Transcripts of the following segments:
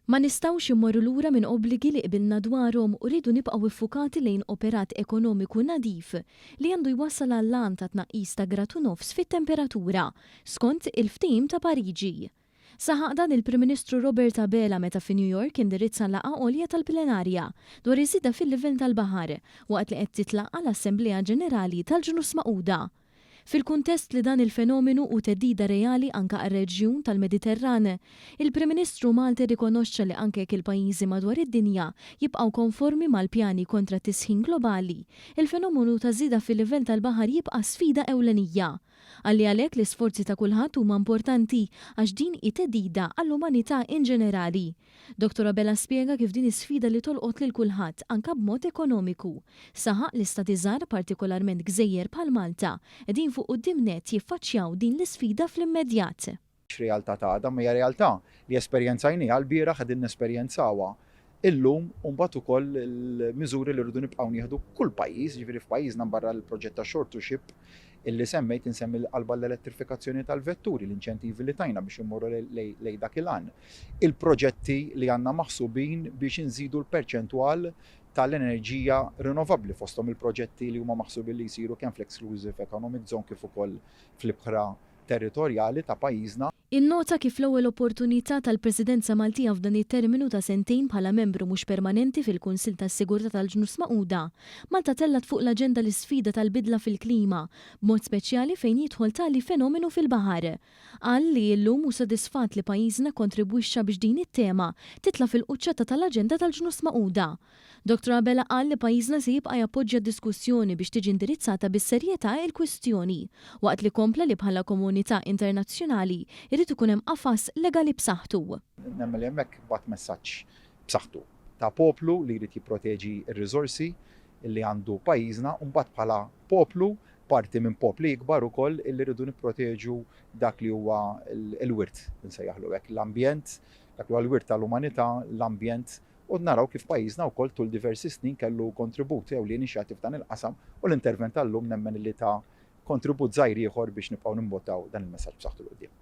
Ma nistgħux immorru lura minn obbligi li qbilna dwarhom u rridu nibqgħu iffukati lejn operat ekonomiku nadif li għandu jwassal għall-għan ta' tnaqqis ta' gradu nofs fit-temperatura skont il-ftehim ta' Pariġi. Saħaq dan il-Prim Ministru Robert Abela meta fi New York indirizza laqgħa għolja tal-plenarja dwar iż-żieda fil-livell tal-baħar waqt li qed titlaqqa l-Assembleja Ġenerali tal-Ġnus Magħquda. Fil-kuntest li dan il-fenomenu u teddida reali anka għar-reġjun tal-Mediterran, il-Prim Ministru Malti rikonoxxa li anke jekk il-pajjiżi madwar id-dinja jibqgħu konformi mal-pjani kontra t-tisħin globali, il-fenomenu ta' żieda fil-livell tal-baħar jibqa' sfida ewlenija. Għalhekk l-isforzi ta' kulħadd huma importanti għax din hi teddida għall-umanità in ġenerali. Dr. Abela spjega kif din is-sfida li tolqot lil kulħadd anke b'mod ekonomiku. Saħaq li stati żgħar partikolarment gżejjer bħal Malta qegħdin fuq quddiem nett jiffaċċjaw din l-isfida fl-immedjat. Realtà ta' għadha hija realtà li esperjenzajniha l-bieraħ qegħdin nesperjenzawa. Illum mbagħad ukoll il-miżuri li rridu nibqgħu nieħdu kull pajjiż, ġifieri f'pajjiżna barra l-proġett ta' shore to ship illi semmejt insemmi qalba l-elettrifikazzjoni tal-vetturi, l-inċentivi li tajna biex immorru lejn dak il-għan. Il-proġetti li għandna maħsubin biex inżidu l-perċentwal tal-enerġija rinnovabbli fosthom il-proġetti li huma maħsubin li jsiru kemm fl-exclusive economic zone kif ukoll fl-ibħra territorjali ta' pajjiżna. Innota kif l-ewwel opportunità tal-Presidenza Maltija f'dan it-terminu ta' sentejn bħala membru mhux permanenti fil-Kunsill tas-Sigurtà tal-Ġnus Magħquda, Malta tellat fuq l-aġenda l-isfida tal-bidla fil-klima, b'mod speċjali fejn jidħol tali fenomenu fil-baħar. Qal li llum hu sodisfatt li pajjiżna kontribwixxa biex din it-tema titla' fil-quċċata tal-aġenda tal-Ġnus Magħquda. Dr. Abela qal li pajjiżna se jibqa' jappoġġja d-diskussjoni biex tiġi indirizzata bis-serjetà il-kwistjoni, waqt li kompla li bħala komunità internazzjonali irid ikun hemm qafas legali b'saħħtu. Nemmel hemmhekk bagħat messaġġ b'saħħtu ta' poplu li jrid jipproteġi r-riżorsi li għandu pajjiżna u mbagħad bħala poplu parti minn popli ikbar ukoll illi rridu nipproteġu dak li huwa l-wirt nsejjaħlu hekk l-ambjent, dak li huwa l-wirt tal-umanità, l-ambjent u naraw kif pajjiżna wkoll tul diversi snin kellu kontributi jew li inixjattiv dan il-qasam u l-intervent tal-lum nemmen li ta' kontribut żgħir ieħor biex nibqgħu nimbottaw dan il-messaġġ b'saħħtu l qudiem.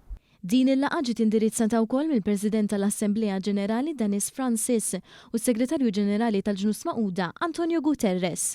Din il-laqgħa ġiet indirizzata wkoll mill-President tal-Assembleja Ġenerali Denis Francis u s-Segretarju Ġenerali tal-Ġnus Magħquda Antonio Guterres.